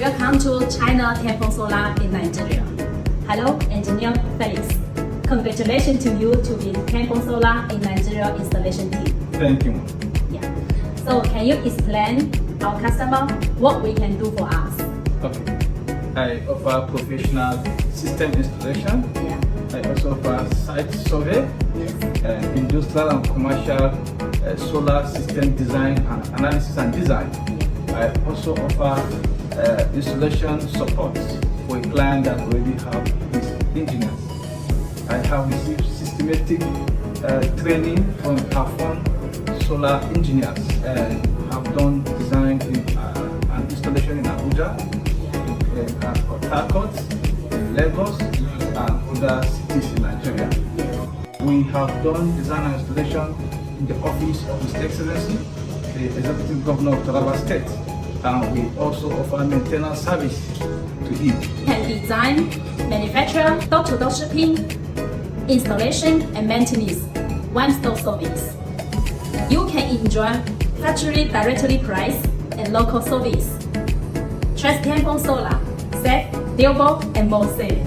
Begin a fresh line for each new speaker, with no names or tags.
Welcome to China Tanfon Solar in Nigeria. Hello, Engineer Felix. Congratulations to you to be Tanfon Solar in Nigeria installation team.
Thank you.
Yeah. So can you explain our customer what we can do for us?
Okay. I offer professional system installation.
Yeah.
I also offer site survey,
Yes.
industrial and commercial solar system design and analysis and design. I also offer installation support for a client that already have his engineers. I have received systematic training from Tanfon solar engineers and have done design and installation in Abuja, in Port Harcourt, in Lagos, and other cities in Nigeria. We have done design and installation in the office of His Excellency, the Executive Governor of Taraba State, and we also offer maintenance service to him.
Can design, manufacture, door-to-door shipping, installation and maintenance, one-stop service. You can enjoy factory directly price and local service. Trust Tanfon Solar, safe, durable and more safe.